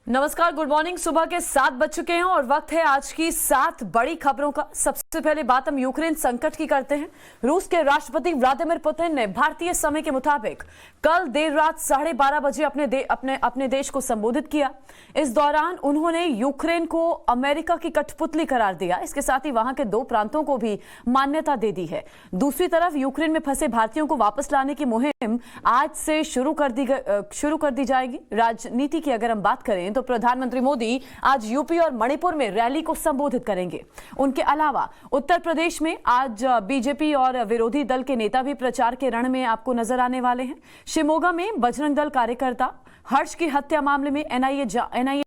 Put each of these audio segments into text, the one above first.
नमस्कार, good morning. सुबह के 7 बज चुके हैं और वक्त है आज की 7 बड़ी खबरों का। सबसे पहले बात हम यूक्रेन संकट की करते हैं। रूस के राष्ट्रपति व्लादिमीर पुतिन ने भारतीय समय के मुताबिक कल देर रात 12:30 बजे अपने देश को संबोधित किया। इस दौरान उन्होंने यूक्रेन को अमेरिका की कठपुतली करार दिया। इसके साथ ही वहां के 2 प्रांतों को भी मान्यता दे दी है। दूसरी तरफ यूक्रेन में फंसे भारतीयों को वापस लाने की मुहिम आज से शुरू कर दी जाएगी। राजनीति की अगर हम बात करें तो प्रधानमंत्री मोदी आज यूपी और मणिपुर में रैली को संबोधित करेंगे। उनके अलावा उत्तर प्रदेश में आज बीजेपी और विरोधी दल के नेता भी प्रचार के रण में आपको नजर आने वाले हैं। शिमोगा में बजरंग दल कार्यकर्ता हर्ष की हत्या मामले में एनआईए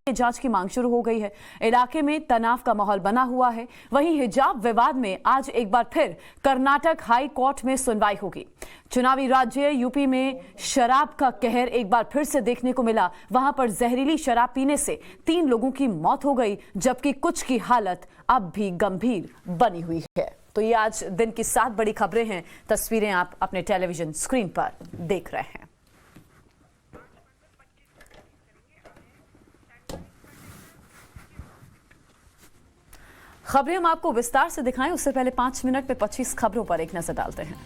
जांच की मांग शुरू हो गई है। इलाके में तनाव का माहौल बना हुआ है। वहीं हिजाब विवाद में आज एक बार फिर कर्नाटक हाई कोर्ट में सुनवाई होगी। चुनावी राज्य यूपी में शराब का कहर एक बार फिर से देखने को मिला। वहां पर जहरीली शराब पीने से 3 लोगों की मौत हो गई, जबकि कुछ की हालत अब भी गंभीर बनी हुई है। तो ये आज दिन की 7 बड़ी खबरें हैं। तस्वीरें आप अपने टेलीविजन स्क्रीन पर देख रहे हैं। खबरें हम आपको विस्तार से दिखाएं उससे पहले 5 मिनट में 25 खबरों पर एक नजर डालते हैं।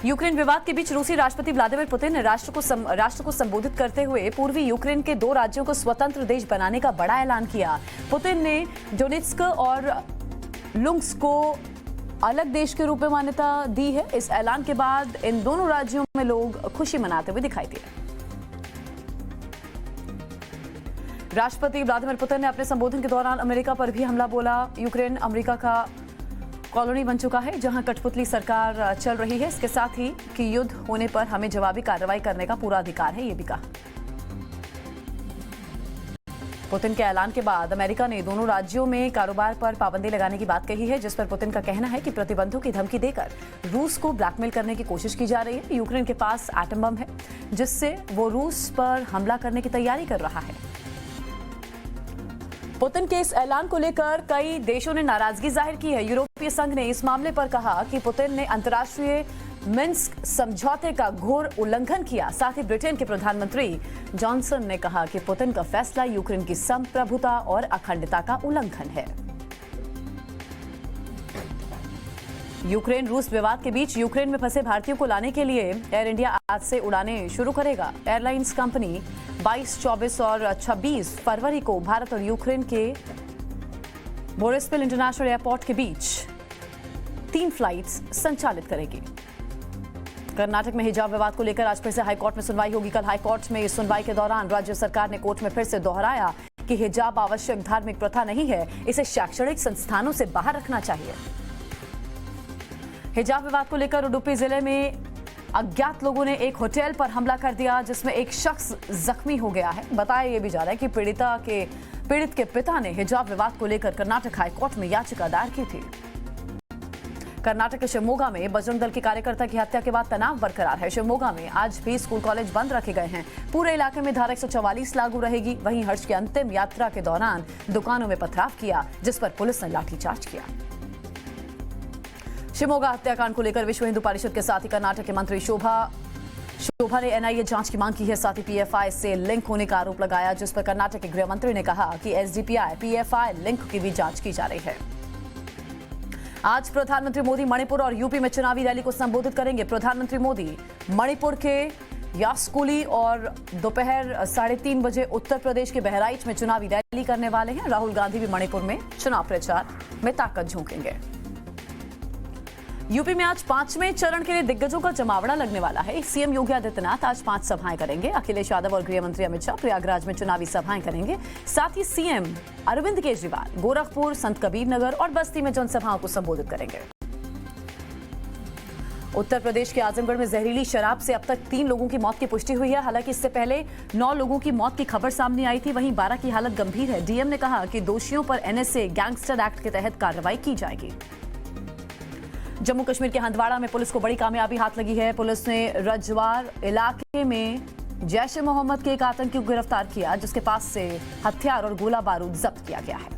यूक्रेन विवाद के बीच रूसी राष्ट्रपति व्लादिमीर पुतिन ने राष्ट्र को संबोधित करते हुए पूर्वी यूक्रेन के 2 राज्यों को स्वतंत्र देश बनाने का बड़ा ऐलान किया। पुतिन ने डोनेट्स्क और लुंग्स्क को अलग देश के रूप में मान्यता दी है। इस ऐलान के बाद इन दोनों राज्यों में लोग खुशी मनाते हुए दिखाई दिए। राष्ट्रपति व्लादिमीर पुतिन ने अपने संबोधन के दौरान अमेरिका पर भी हमला बोला। यूक्रेन अमेरिका का कॉलोनी बन चुका है जहां कठपुतली सरकार चल रही है। इसके साथ ही कि युद्ध होने पर हमें जवाबी कार्रवाई करने का पूरा अधिकार है, ये भी कहा। पुतिन के ऐलान के बाद अमेरिका ने दोनों राज्यों में कारोबार पर पाबंदी लगाने की बात कही है, जिस पर पुतिन का कहना है कि प्रतिबंधों की धमकी देकर रूस को ब्लैकमेल करने की कोशिश की जा रही है। यूक्रेन के पास एटम बम है, जिससे वो रूस पर हमला करने की तैयारी कर रहा है। पुतिन के इस ऐलान को लेकर कई देशों ने नाराजगी जाहिर की है। यूरोपीय संघ ने इस मामले पर कहा कि पुतिन ने अंतर्राष्ट्रीय मिन्स्क समझौते का घोर उल्लंघन किया। साथ ही ब्रिटेन के प्रधानमंत्री जॉनसन ने कहा कि पुतिन का फैसला यूक्रेन की संप्रभुता और अखंडता का उल्लंघन है। यूक्रेन रूस विवाद के बीच यूक्रेन में फंसे भारतीयों को लाने के लिए एयर इंडिया आज से उड़ानें शुरू करेगा। एयरलाइंस कंपनी 22, 24 और 26 फरवरी को भारत और यूक्रेन के बोरिस्पिल इंटरनेशनल एयरपोर्ट के बीच 3 फ्लाइट्स संचालित करेगी। कर्नाटक में हिजाब विवाद को लेकर आज फिर से हाईकोर्ट में सुनवाई होगी। कल हाईकोर्ट में इस सुनवाई के दौरान राज्य सरकार ने कोर्ट में फिर से दोहराया कि हिजाब आवश्यक धार्मिक प्रथा नहीं है, इसे शैक्षणिक संस्थानों से बाहर रखना चाहिए। हिजाब विवाद को लेकर उडुपी जिले में अज्ञात लोगों ने एक होटल पर हमला कर दिया, जिसमें एक शख्स जख्मी हो गया है। बताया यह भी जा रहा है कि पीड़ित के पिता ने हिजाब विवाद को लेकर कर्नाटक हाईकोर्ट में याचिका दायर की थी। कर्नाटक के शिवमोगा में बजरंग दल के कार्यकर्ता की हत्या के बाद तनाव बरकरार है। शिवमोगा में आज भी स्कूल कॉलेज बंद रखे गए हैं। पूरे इलाके में धारा 144 लागू रहेगी। वहीं हर्ष की अंतिम यात्रा के दौरान दुकानों में पथराव किया, जिस पर पुलिस ने लाठीचार्ज किया। शिवमोगा हत्याकांड को लेकर विश्व हिंदू परिषद के साथ ही कर्नाटक के मंत्री शोभा ने एनआईए जांच की मांग की है। साथ ही पीएफआई से लिंक होने का आरोप लगाया, जिस पर कर्नाटक के गृह मंत्री ने कहा कि एसडीपीआई पीएफआई लिंक की भी जांच की जा रही है। आज प्रधानमंत्री मोदी मणिपुर और यूपी में चुनावी रैली को संबोधित करेंगे। प्रधानमंत्री मोदी मणिपुर के यास्कुली और दोपहर 3:30 बजे उत्तर प्रदेश के बहराइच में चुनावी रैली करने वाले हैं। राहुल गांधी भी मणिपुर में चुनाव प्रचार में ताकत झोंकेंगे। यूपी में आज 5वें चरण के लिए दिग्गजों का जमावड़ा लगने वाला है। सीएम योगी आदित्यनाथ आज 5 सभाएं करेंगे। अखिलेश यादव और गृह मंत्री अमित शाह प्रयागराज में चुनावी सभाएं करेंगे। साथ ही सीएम अरविंद केजरीवाल गोरखपुर, संत कबीर नगर और बस्ती में जनसभाओं को संबोधित करेंगे। उत्तर प्रदेश के आजमगढ़ में जहरीली शराब से अब तक 3 लोगों की मौत की पुष्टि हुई है। हालांकि इससे पहले 9 लोगों की मौत की खबर सामने आई थी। वहीं 12 की हालत गंभीर है। डीएम ने कहा कि दोषियों पर एनएसए गैंगस्टर एक्ट के तहत कार्रवाई की जाएगी। जम्मू कश्मीर के हंदवाड़ा में पुलिस को बड़ी कामयाबी हाथ लगी है। पुलिस ने रजवार इलाके में जैश-ए-मोहम्मद के एक आतंकी को गिरफ्तार किया, जिसके पास से हथियार और गोला बारूद जब्त किया गया है।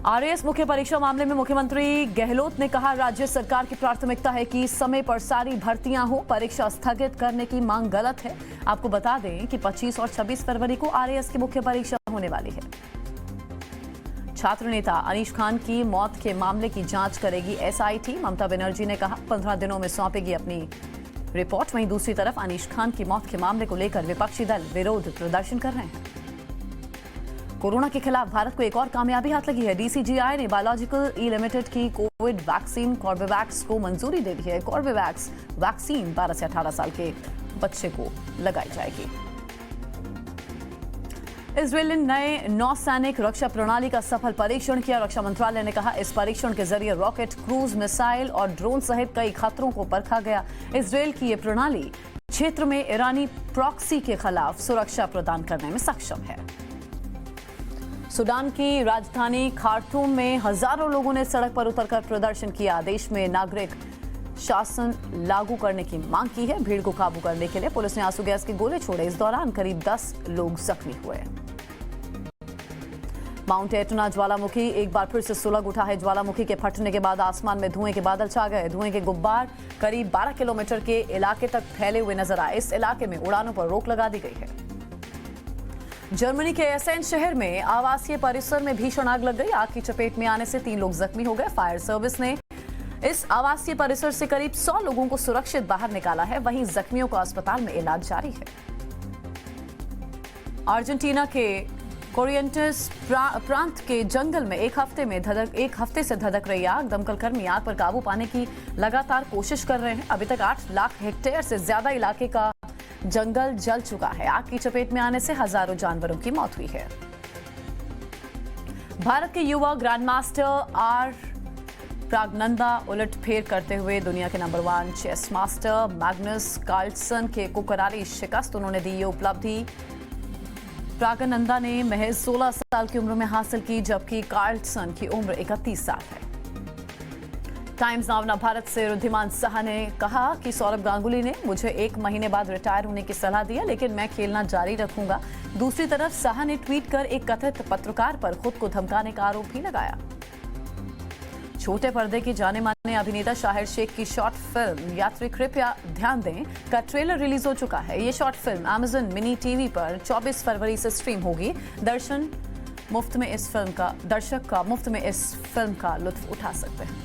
आरएएस मुख्य परीक्षा मामले में मुख्यमंत्री गहलोत ने कहा, राज्य सरकार की प्राथमिकता है कि समय पर सारी भर्तियां हो, परीक्षा स्थगित करने की मांग गलत है। आपको बता दें कि 25 और 26 फरवरी को आरएएस की मुख्य परीक्षा होने वाली है। छात्र नेता अनीश खान की मौत के मामले की जांच करेगी एसआईटी, ममता बनर्जी ने कहा 15 दिनों में सौंपेगी अपनी रिपोर्ट। वहीं दूसरी तरफ अनीश खान की मौत के मामले को लेकर विपक्षी दल विरोध प्रदर्शन कर रहे हैं। कोरोना के खिलाफ भारत को एक और कामयाबी हाथ लगी है। डीसीजीआई ने बायोलॉजिकल ई लिमिटेड की कोविड वैक्सीन कॉर्बेवैक्स को मंजूरी दे दी है। कॉर्बेवैक्स वैक्सीन 12 से 18 साल के बच्चे को लगाई जाएगी। इजरायल ने नए नौसैनिक रक्षा प्रणाली का सफल परीक्षण किया। रक्षा मंत्रालय ने कहा, इस परीक्षण के जरिए रॉकेट, क्रूज मिसाइल और ड्रोन सहित कई खतरों को परखा गया। इजरायल की ये प्रणाली क्षेत्र में ईरानी प्रॉक्सी के खिलाफ सुरक्षा प्रदान करने में सक्षम है। सूडान की राजधानी खार्तूम में हजारों लोगों ने सड़क पर उतरकर प्रदर्शन किया। देश में नागरिक शासन लागू करने की मांग की है। भीड़ को काबू करने के लिए पुलिस ने आंसू गैस के गोले छोड़े। इस दौरान करीब 10 लोग जख्मी हुए। माउंट एटना ज्वालामुखी एक बार फिर से सुलग उठा है। ज्वालामुखी के फटने के बाद आसमान में धुएं के बादल छा गए। धुएं के गुब्बार करीब 12 किलोमीटर के इलाके तक फैले हुए नजर आए। इस इलाके में उड़ानों पर रोक लगा दी गई है। जर्मनी के एसेन शहर में आवासीय परिसर में भीषण आग लग गई। आग की चपेट में आने से 3 लोग जख्मी हो गए। फायर सर्विस ने इस आवासीय परिसर से करीब 100 लोगों को सुरक्षित बाहर निकाला है। वहीं जख्मियों को अस्पताल में इलाज जारी है। अर्जेंटीना के कोरिएंटेस प्रांत के जंगल में एक हफ्ते से धधक रही आग। दमकल कर्मी आग पर काबू पाने की लगातार कोशिश कर रहे हैं। अभी तक 8 लाख हेक्टेयर से ज्यादा इलाके का जंगल जल चुका है। आग की चपेट में आने से हजारों जानवरों की मौत हुई है। भारत के युवा ग्रैंडमास्टर आर प्रागनंदा उलटफेर करते हुए दुनिया के number 1 chess master Magnus Carlsen को करारी शिकस्त उन्होंने दी। ये उपलब्धि प्रागनंदा ने महज 16 साल की उम्र में हासिल की, जबकि कार्लसन की उम्र 31 साल है। टाइम्स नाव ना भारत से रुद्धिमान साहा ने कहा कि सौरभ गांगुली ने मुझे 1 महीने बाद रिटायर होने की सलाह दी है, लेकिन मैं खेलना जारी रखूंगा। दूसरी तरफ साहा ने ट्वीट कर एक कथित पत्रकार पर खुद को धमकाने का आरोप भी लगाया। छोटे पर्दे के जाने माने अभिनेता शाहिर शेख की शॉर्ट फिल्म यात्री कृपया ध्यान दें का ट्रेलर रिलीज हो चुका है। ये short film Amazon mini TV पर 24 फरवरी से स्ट्रीम होगी। दर्शक मुफ्त में इस फिल्म का लुत्फ उठा सकते हैं।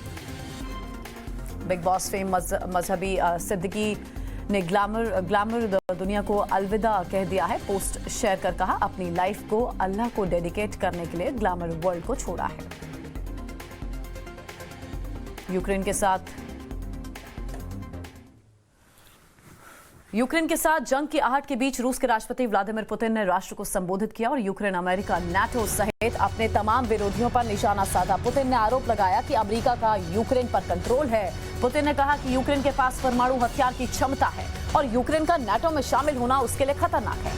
बिग बॉस फेम मजहबी सिद्दीकी ने ग्लैमर दुनिया को अलविदा कह दिया है। पोस्ट शेयर कर कहा, अपनी लाइफ को अल्लाह को डेडिकेट करने के लिए ग्लैमर वर्ल्ड को छोड़ा है। यूक्रेन के साथ जंग की आहट के बीच रूस के राष्ट्रपति व्लादिमीर पुतिन ने राष्ट्र को संबोधित किया और यूक्रेन, अमेरिका, नाटो सहित अपने तमाम विरोधियों पर निशाना साधा। पुतिन ने आरोप लगाया कि अमेरिका का यूक्रेन पर कंट्रोल है। पुतिन ने कहा कि यूक्रेन के पास परमाणु हथियार की क्षमता है और यूक्रेन का नाटो में शामिल होना उसके लिए खतरनाक है।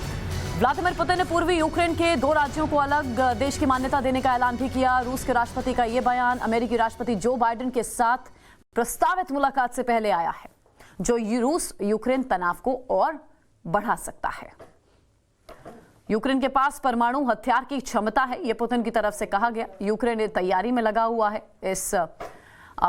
व्लादिमीर पुतिन ने पूर्वी यूक्रेन के 2 राज्यों को अलग देश की मान्यता देने का ऐलान भी किया। रूस के राष्ट्रपति का यह बयान अमेरिकी राष्ट्रपति जो बाइडेन के साथ प्रस्तावित मुलाकात से पहले आया है, जो रूस यूक्रेन तनाव को और बढ़ा सकता है। यूक्रेन के पास परमाणु हथियार की क्षमता है, यह पुतिन की तरफ से कहा गया। यूक्रेन तैयारी में लगा हुआ है इस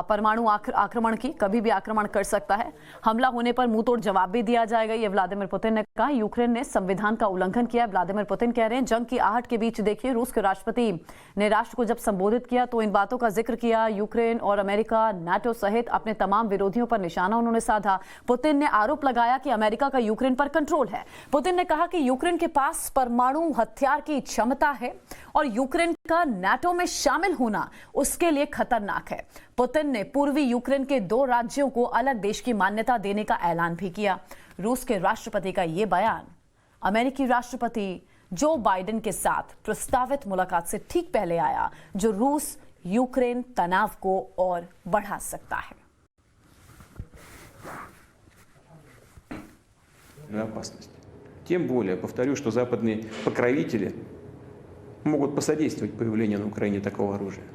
परमाणु आक्रमण की, कभी भी आक्रमण कर सकता है। हमला होने पर मुंहतोड़ जवाब भी दिया जाएगा, ये व्लादिमीर पुतिन ने कहा। यूक्रेन ने संविधान का उल्लंघन किया। व्लादिमीर पुतिन कह रहे हैं, जंग की आहट के बीच देखिए, रूस के राष्ट्रपति ने राष्ट्र को जब संबोधित किया तो इन बातों का जिक्र किया। यूक्रेन और अमेरिका, नाटो सहित अपने तमाम विरोधियों पर निशाना उन्होंने साधा। पुतिन ने आरोप लगाया कि अमेरिका का यूक्रेन पर कंट्रोल है। पुतिन ने कहा कि यूक्रेन के पास परमाणु हथियार की क्षमता है और यूक्रेन का नाटो में शामिल होना उसके लिए खतरनाक है। पुतिन ने पूर्वी यूक्रेन के 2 राज्यों को अलग देश की मान्यता देने का ऐलान भी किया। रूस के राष्ट्रपति का यह बयान अमेरिकी राष्ट्रपति जो बाइडेन के साथ प्रस्तावित मुलाकात से ठीक पहले आया, जो रूस यूक्रेन तनाव को और बढ़ा सकता है। Опасность. Тем более, повторю, что западные покровители могут посодействовать появлению на Украине такого оружия,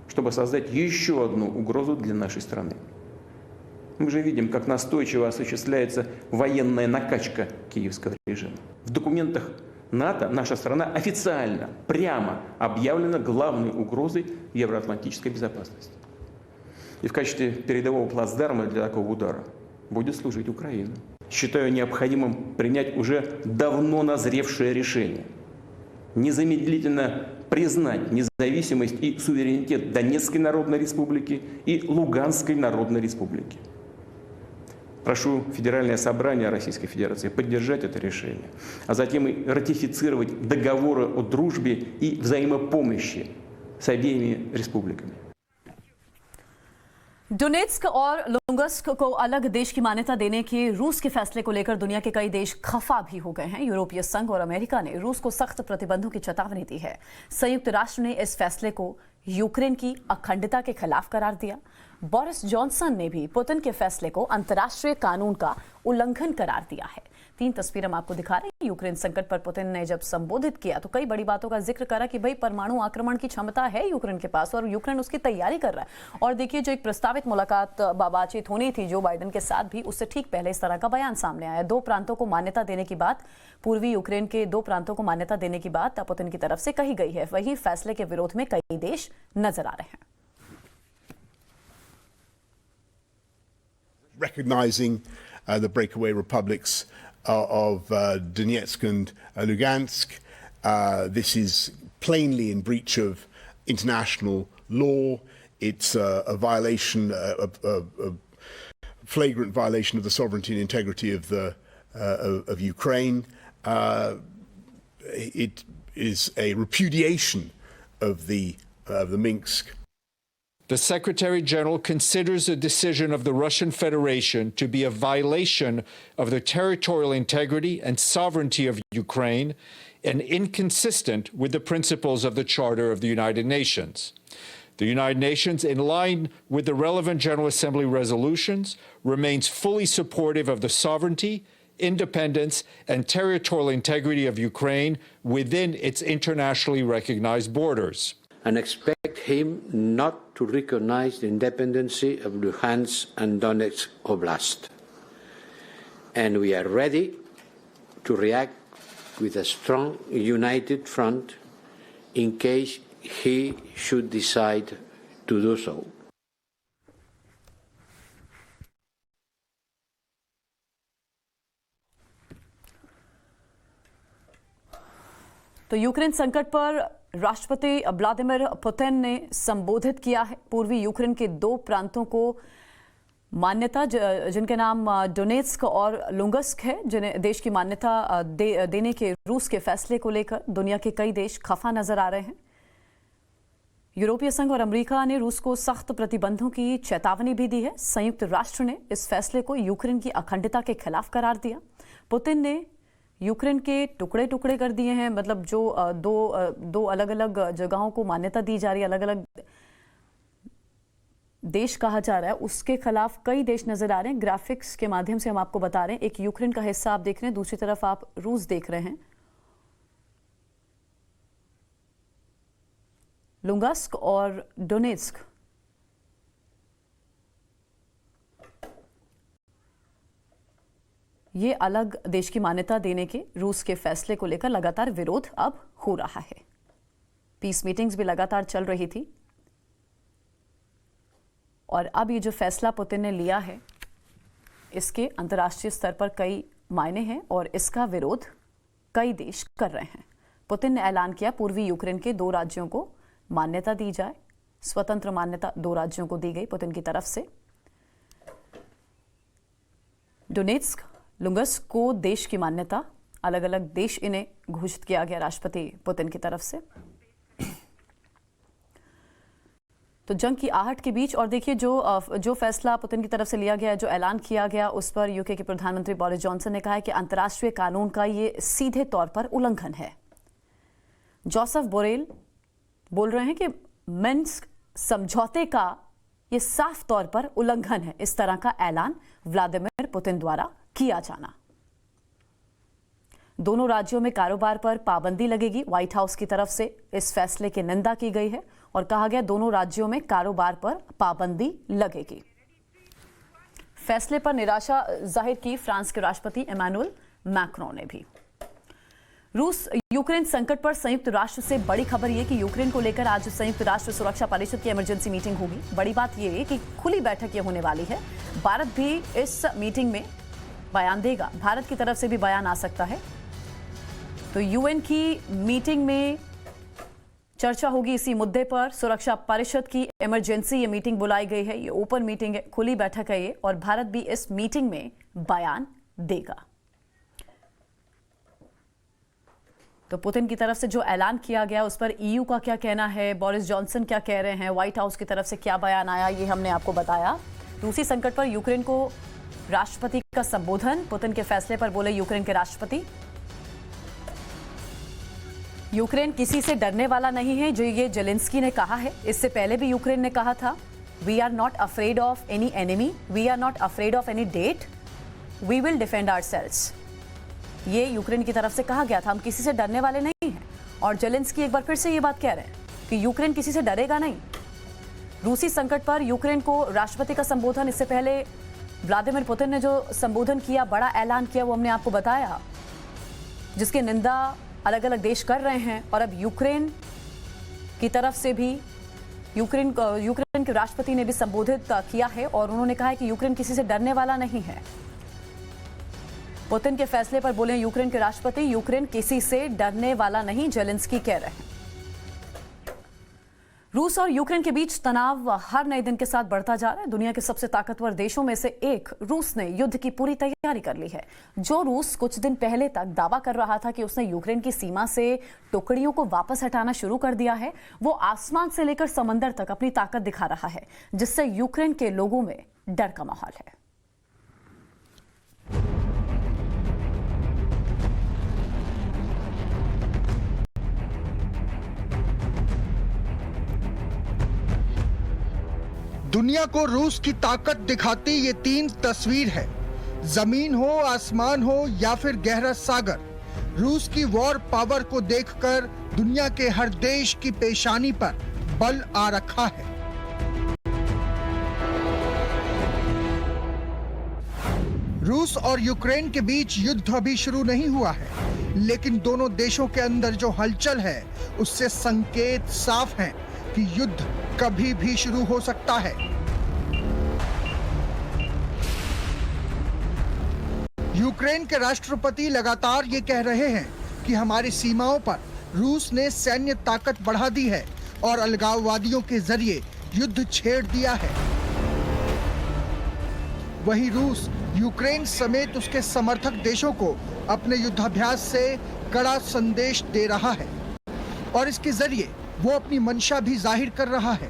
чтобы создать еще одну угрозу для нашей страны. Мы же видим, как настойчиво осуществляется военная накачка киевского режима. В документах НАТО наша страна официально, прямо объявлена главной угрозой евроатлантической безопасности. И в качестве передового плацдарма для такого удара будет служить Украина. Считаю необходимым принять уже давно назревшее решение. Незамедлительно признать независимость и суверенитет Донецкой Народной Республики и Луганской Народной Республики. Прошу Федеральное собрание Российской Федерации поддержать это решение, а затем и ратифицировать договоры о дружбе и взаимопомощи с обеими республиками. डोनेट्स्क और लुंगस्क को अलग देश की मान्यता देने के रूस के फैसले को लेकर दुनिया के कई देश खफा भी हो गए हैं। यूरोपीय संघ और अमेरिका ने रूस को सख्त प्रतिबंधों की चेतावनी दी है। संयुक्त राष्ट्र ने इस फैसले को यूक्रेन की अखंडता के खिलाफ करार दिया। बोरिस जॉनसन ने भी पुतिन के फैसले को अंतर्राष्ट्रीय कानून का उल्लंघन करार दिया है। 3 तस्वीरें हम आपको दिखा रहे हैं। यूक्रेन संकट पर पुतिन ने जब संबोधित किया तो कई बड़ी बातों का जिक्र करा कि भाई परमाणु आक्रमण की क्षमता है यूक्रेन के पास और यूक्रेन उसकी तैयारी कर रहा है। और देखिए, जो एक प्रस्तावित मुलाकात बातचीत होनी थी जो बाइडेन के साथ भी, उससे ठीक पहले इस तरह का बयान सामने आया। 2 प्रांतों को मान्यता देने की बात, पूर्वी यूक्रेन के 2 प्रांतों को मान्यता देने की बात पुतिन की तरफ से कही गई है। वही फैसले के विरोध में कई देश नजर आ रहे हैं। Recognizing the breakaway republics of Donetsk and Lugansk. This is plainly in breach of international law. It's a violation, a flagrant violation of the sovereignty and integrity of Ukraine. It is a repudiation of the Minsk. The Secretary General considers the decision of the Russian Federation to be a violation of the territorial integrity and sovereignty of Ukraine and inconsistent with the principles of the Charter of the United Nations. The United Nations, in line with the relevant General Assembly resolutions, remains fully supportive of the sovereignty, independence, and territorial integrity of Ukraine within its internationally recognized borders. And expect him not to recognize the independency of Luhansk and Donetsk Oblast. And we are ready to react with a strong, united front in case he should decide to do so. तो Ukraine संकट पर राष्ट्रपति Vladimir Putin ने संबोधित किया है। पूर्वी Ukraine के 2 प्रांतों को मान्यता, जिनके नाम डोनेट्स्क और लुंगस्क है, जिन्हें देश की मान्यता देने के रूस के फैसले को लेकर दुनिया के कई देश खफा नजर आ रहे हैं। यूरोपीय संघ और अमेरिका ने रूस को सख्त प्रतिबंधों की चेतावनी भी दी है। संयुक्त राष्ट्र ने इस फैसले को यूक्रेन की अखंडता के खिलाफ करार दिया। पुतिन ने यूक्रेन के टुकड़े टुकड़े कर दिए हैं, मतलब जो दो अलग अलग जगहों को मान्यता दी जा रही है, अलग अलग देश कहा जा रहा है, उसके खिलाफ कई देश नजर आ रहे हैं। ग्राफिक्स के माध्यम से हम आपको बता रहे हैं। एक यूक्रेन का हिस्सा आप देख रहे हैं, दूसरी तरफ आप रूस देख रहे हैं। लुंगस्क और डोनेट्स्क ये अलग देश की मान्यता देने के रूस के फैसले को लेकर लगातार विरोध अब हो रहा है। पीस मीटिंग्स भी लगातार चल रही थी और अब ये जो फैसला पुतिन ने लिया है, इसके अंतर्राष्ट्रीय स्तर पर कई मायने हैं और इसका विरोध कई देश कर रहे हैं। पुतिन ने ऐलान किया पूर्वी यूक्रेन के 2 राज्यों को मान्यता दी जाए। स्वतंत्र मान्यता 2 राज्यों को दी गई पुतिन की तरफ से। डोनेट्स्क, लुंगस्क को देश की मान्यता, अलग अलग देश इन्हें घोषित किया गया राष्ट्रपति पुतिन की तरफ से। तो जंग की आहट के बीच, और देखिए जो फैसला पुतिन की तरफ से लिया गया, जो ऐलान किया गया, उस पर यूके के प्रधानमंत्री बोरिस जॉनसन ने कहा है कि अंतर्राष्ट्रीय कानून का ये सीधे तौर पर उल्लंघन है। जोसेफ बोरेल बोल रहे हैं कि मिन्स्क समझौते का ये साफ तौर पर उल्लंघन है, इस तरह का ऐलान व्लादिमीर पुतिन द्वारा किया जाना। दोनों राज्यों में कारोबार पर पाबंदी लगेगी। व्हाइट हाउस की तरफ से इस फैसले की निंदा की गई है और कहा गया दोनों राज्यों में कारोबार पर पाबंदी लगेगी। फैसले पर निराशा जाहिर की फ्रांस के राष्ट्रपति इमैनुअल मैक्रों ने भी। रूस यूक्रेन संकट पर संयुक्त राष्ट्र से बड़ी खबर यह कि यूक्रेन को लेकर आज संयुक्त राष्ट्र सुरक्षा परिषद की इमरजेंसी मीटिंग होगी। बड़ी बात यह कि खुली बैठक ये होने वाली है। भारत भी इस मीटिंग में बयान देगा। भारत की तरफ से भी बयान आ सकता है। तो यूएन की मीटिंग में चर्चा होगी इसी मुद्दे पर। सुरक्षा परिषद की इमरजेंसी ये मीटिंग बुलाई गई है। ये ओपन मीटिंग है, खुली बैठक है ये, और भारत भी इस मीटिंग में बयान देगा। तो पुतिन की तरफ से जो ऐलान किया गया उस पर ईयू का क्या कहना है, बोरिस जॉनसन क्या कह रहे हैं, व्हाइट हाउस की तरफ से क्या बयान आया, ये हमने आपको बताया। रूसी संकट पर यूक्रेन को राष्ट्रपति का संबोधन, पुतिन के फैसले पर बोले यूक्रेन के राष्ट्रपति। यूक्रेन किसी से डरने वाला नहीं है, जो ये जेलेंस्की ने कहा है। इससे पहले भी यूक्रेन ने कहा था, we are not afraid of any enemy, we are not afraid of any debt, we will defend ourselves. ये यूक्रेन की तरफ से कहा गया था, हम किसी से डरने वाले नहीं हैं। और जेलेंस्की एक बार फिर से ये बात कह रहे हैं कि यूक्रेन किसी से डरेगा नहीं। रूसी संकट पर यूक्रेन को राष्ट्रपति का संबोधन, इससे पहले व्लादिमीर पुतिन ने जो संबोधन किया, बड़ा ऐलान किया, वो हमने आपको बताया, जिसकी निंदा अलग अलग देश कर रहे हैं। और अब यूक्रेन की तरफ से भी यूक्रेन के राष्ट्रपति ने भी संबोधित किया है और उन्होंने कहा है कि यूक्रेन किसी से डरने वाला नहीं है। पुतिन के फैसले पर बोले यूक्रेन के राष्ट्रपति, यूक्रेन किसी से डरने वाला नहीं, जेलेंस्की कह रहे हैं। रूस और यूक्रेन के बीच तनाव हर नए दिन के साथ बढ़ता जा रहा है। दुनिया के सबसे ताकतवर देशों में से एक रूस ने युद्ध की पूरी तैयारी कर ली है। जो रूस कुछ दिन पहले तक दावा कर रहा था कि उसने यूक्रेन की सीमा से टुकड़ियों को वापस हटाना शुरू कर दिया है, वो आसमान से लेकर समंदर तक अपनी ताकत दिखा रहा है, जिससे यूक्रेन के लोगों में डर का माहौल है। दुनिया को रूस की ताकत दिखाती ये 3 तस्वीर है। जमीन हो, आसमान हो या फिर गहरा सागर, रूस की वॉर पावर को देखकर दुनिया के हर देश की पेशानी पर बल आ रखा है। रूस और यूक्रेन के बीच युद्ध अभी शुरू नहीं हुआ है, लेकिन दोनों देशों के अंदर जो हलचल है उससे संकेत साफ हैं कि युद्ध कभी भी शुरू हो सकता है। यूक्रेन के राष्ट्रपति लगातार ये कह रहे हैं कि हमारी सीमाओं पर रूस ने सैन्य ताकत बढ़ा दी है और अलगाववादियों के जरिए युद्ध छेड़ दिया है। वहीं रूस यूक्रेन समेत उसके समर्थक देशों को अपने युद्धाभ्यास से कड़ा संदेश दे रहा है और इसके जरिए वो अपनी मंशा भी जाहिर कर रहा है।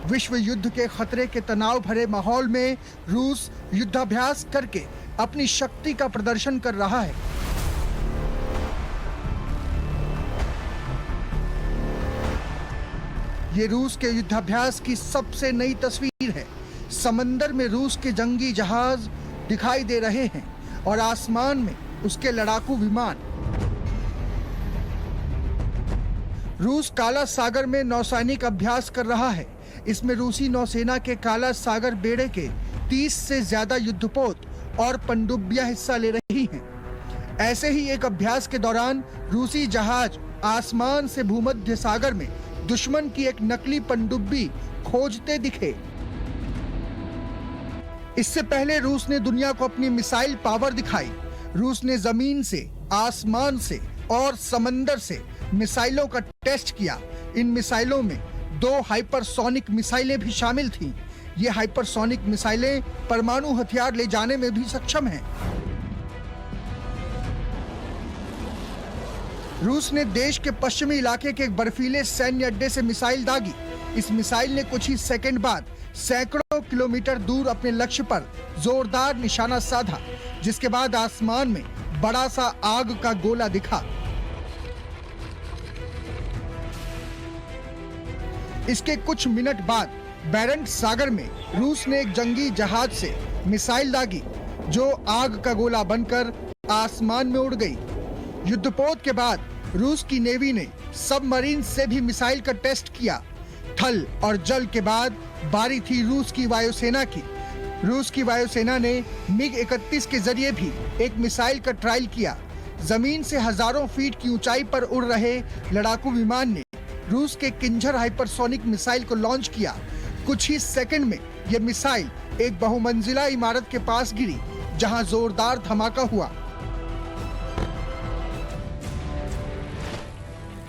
विश्व युद्ध के खतरे के तनाव भरे माहौल में रूस युद्धाभ्यास करके अपनी शक्ति का प्रदर्शन कर रहा है। ये रूस के युद्धाभ्यास की सबसे नई तस्वीर है। समंदर में रूस के जंगी जहाज दिखाई दे रहे हैं और आसमान में उसके लड़ाकू विमान। रूस काला सागर में नौसैनिक अभ्यास कर रहा है। इसमें रूसी नौसेना के काला सागर बेड़े के 30 से ज्यादा युद्धपोत और पनडुब्बियां हिस्सा ले रही हैं। ऐसे ही एक अभ्यास के दौरान रूसी जहाज आसमान से भूमध्य सागर में दुश्मन की एक नकली पनडुब्बी खोजते दिखे। इससे पहले रूस ने दुनिया को अपनी मिसाइल पावर दिखाई। रूस ने जमीन से, आसमान से और समंदर से मिसाइलों का टेस्ट किया। इन मिसाइलों में 2 हाइपरसोनिक मिसाइलें भी शामिल थीं। ये हाइपरसोनिक मिसाइलें परमाणु हथियार ले जाने में भी सक्षम हैं। रूस ने देश के पश्चिमी इलाके के एक बर्फीले सैन्य अड्डे से मिसाइल दागी। इस मिसाइल ने कुछ ही सेकंड बाद सैकड़ों किलोमीटर दूर अपने लक्ष्य पर जोरदार निशाना साधा, जिसके बाद आसमान में बड़ा सा आग का गोला दिखा। इसके कुछ मिनट बाद बैरेंट सागर में रूस ने एक जंगी जहाज से मिसाइल दागी, जो आग का गोला बनकर आसमान में उड़ गई। युद्धपोत के बाद रूस की नेवी ने सबमरीन से भी मिसाइल का टेस्ट किया। थल और जल के बाद बारी थी रूस की वायुसेना की। रूस की वायुसेना ने मिग 31 के जरिए भी एक मिसाइल का ट्रायल किया। जमीन से हजारों फीट की ऊंचाई पर उड़ रहे लड़ाकू विमान ने रूस के किंजर हाइपरसोनिक मिसाइल को लॉन्च किया। कुछ ही सेकंड में यह मिसाइल एक बहुमंजिला इमारत के पास गिरी, जहां जोरदार धमाका हुआ।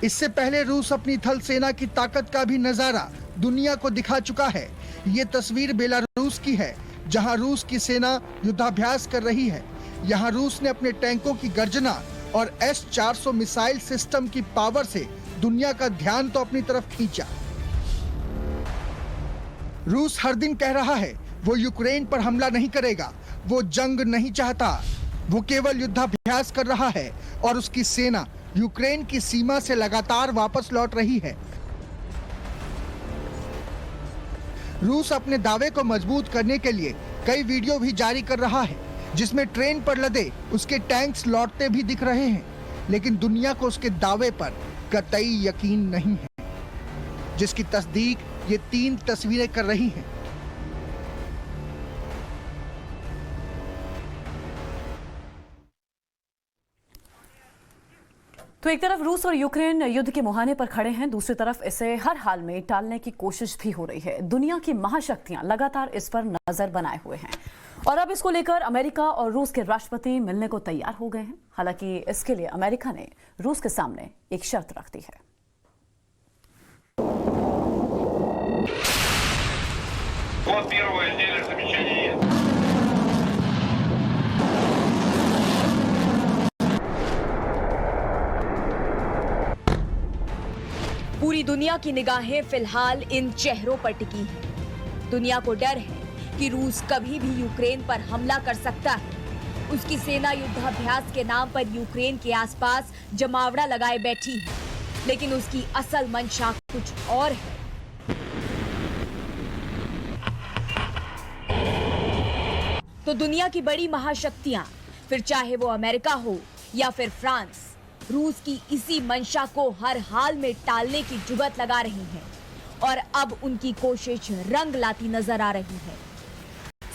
इससे पहले रूस अपनी थल सेना की ताकत का भी नजारा दुनिया को दिखा चुका है। ये तस्वीर बेलारूस की है, जहां रूस की सेना युद्धाभ्यास कर रही है। यहां रूस ने अपने टैंकों की गर्जना और S-400 मिसाइल सिस्टम की पावर से दुनिया का ध्यान तो अपनी तरफ खींचा। रूस हर दिन कह रहा है वो यूक्रेन पर हमला नहीं करेगा, वो जंग नहीं चाहता, वो केवल युद्धाभ्यास कर रहा है और उसकी सेना यूक्रेन की सीमा से लगातार वापस लौट रही है। रूस अपने दावे को मजबूत करने के लिए कई वीडियो भी जारी कर रहा है, जिसमें ट्रेन पर लदे उसके टैंक्स लौटते भी दिख रहे हैं, लेकिन दुनिया को उसके दावे पर कतई यकीन नहीं है, जिसकी तस्दीक ये 3 तस्वीरें कर रही हैं। तो एक तरफ रूस और यूक्रेन युद्ध के मुहाने पर खड़े हैं, दूसरी तरफ इसे हर हाल में टालने की कोशिश भी हो रही है। दुनिया की महाशक्तियां लगातार इस पर नजर बनाए हुए हैं और अब इसको लेकर अमेरिका और रूस के राष्ट्रपति मिलने को तैयार हो गए हैं। हालांकि इसके लिए अमेरिका ने रूस के सामने एक शर्त रख दी है। Вот первое отдельное замечание есть. पूरी दुनिया की निगाहें फिलहाल इन चेहरों पर टिकी हैं। दुनिया को डर है कि रूस कभी भी यूक्रेन पर हमला कर सकता है। उसकी सेना युद्धाभ्यास के नाम पर यूक्रेन के आसपास जमावड़ा लगाए बैठी है, लेकिन उसकी असल मंशा कुछ और है। तो दुनिया की बड़ी महाशक्तियां, फिर चाहे वो अमेरिका हो या फिर फ्रांस, रूस की इसी मंशा को हर हाल में टालने की जुगत लगा रही हैं और अब उनकी कोशिश रंग लाती नजर आ रही है।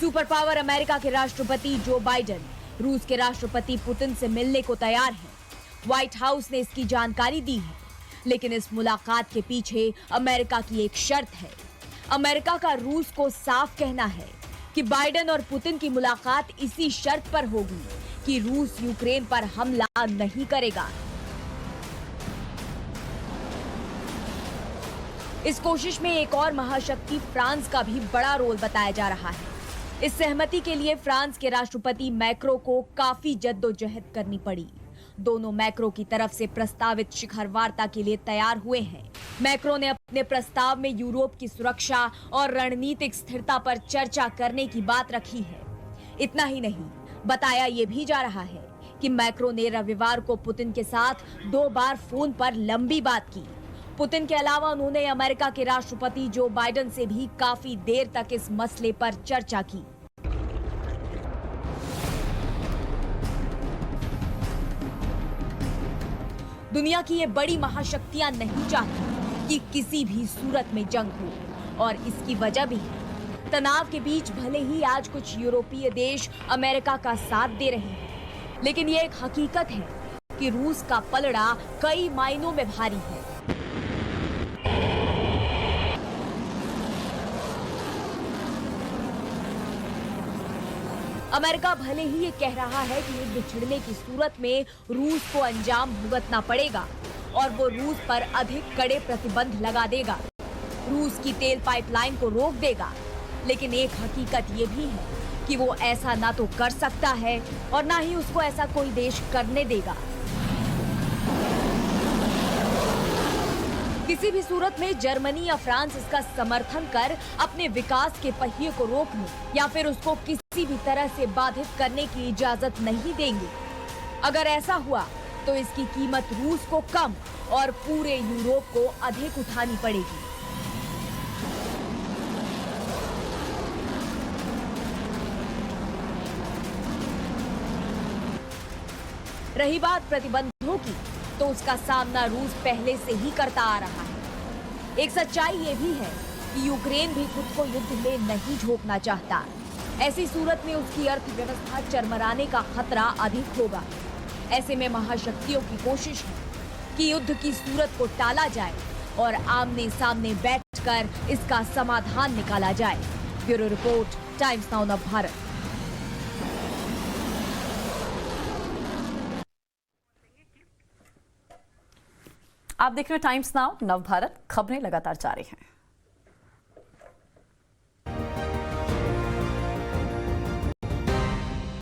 सुपर पावर अमेरिका के राष्ट्रपति जो बाइडेन रूस के राष्ट्रपति पुतिन से मिलने को तैयार हैं। व्हाइट हाउस ने इसकी जानकारी दी है, लेकिन इस मुलाकात के पीछे अमेरिका की एक शर्त है। अमेरिका का रूस को साफ कहना है कि बाइडेन और पुतिन की मुलाकात इसी शर्त पर होगी कि रूस यूक्रेन पर हमला नहीं करेगा। इस कोशिश में एक और महाशक्ति फ्रांस का भी बड़ा रोल बताया जा रहा है। इस सहमति के लिए फ्रांस के राष्ट्रपति मैक्रो को काफी जद्दोजहद करनी पड़ी। दोनों मैक्रो की तरफ से प्रस्तावित शिखर वार्ता के लिए तैयार हुए हैं। मैक्रो ने अपने प्रस्ताव में यूरोप की सुरक्षा और रणनीतिक स्थिरता पर चर्चा करने की बात रखी है। इतना ही नहीं, बताया यह भी जा रहा है कि मैक्रो ने रविवार को पुतिन के साथ 2 बार फोन पर लंबी बात की। पुतिन के अलावा उन्होंने अमेरिका के राष्ट्रपति जो बाइडेन से भी काफी देर तक इस मसले पर चर्चा की। दुनिया की ये बड़ी महाशक्तियां नहीं चाहती कि किसी भी सूरत में जंग हो, और इसकी वजह भी है। तनाव के बीच भले ही आज कुछ यूरोपीय देश अमेरिका का साथ दे रहे हैं, लेकिन ये एक हकीकत है कि रूस का पलड़ा कई मायनों में भारी है। अमेरिका भले ही ये कह रहा है कि युद्ध छिड़ने की सूरत में रूस को अंजाम भुगतना पड़ेगा और वो रूस पर अधिक कड़े प्रतिबंध लगा देगा, रूस की तेल पाइपलाइन को रोक देगा, लेकिन एक हकीकत ये भी है कि वो ऐसा ना तो कर सकता है और ना ही उसको ऐसा कोई देश करने देगा। किसी भी सूरत में जर्मनी या फ्रांस इसका समर्थन कर अपने विकास के पहिए को रोकने या फिर उसको किसी भी तरह से बाधित करने की इजाजत नहीं देंगे। अगर ऐसा हुआ तो इसकी कीमत रूस को कम और पूरे यूरोप को अधिक उठानी पड़ेगी। रही बात प्रतिबंधों की, तो उसका सामना रूस पहले से ही करता आ रहा है। एक सच्चाई ये भी है कि यूक्रेन भी खुद को युद्ध में नहीं झोंकना चाहता। ऐसी सूरत में उसकी अर्थव्यवस्था चरमराने का खतरा अधिक होगा। ऐसे में महाशक्तियों की कोशिश है कि युद्ध की सूरत को टाला जाए और आमने सामने बैठकर इसका समाधान निकाला जाए। ब्यूरो रिपोर्ट, टाइम्स नाउ नव भारत। आप देख रहे हैं टाइम्स नाउ नव भारत। खबरें लगातार जारी हैं।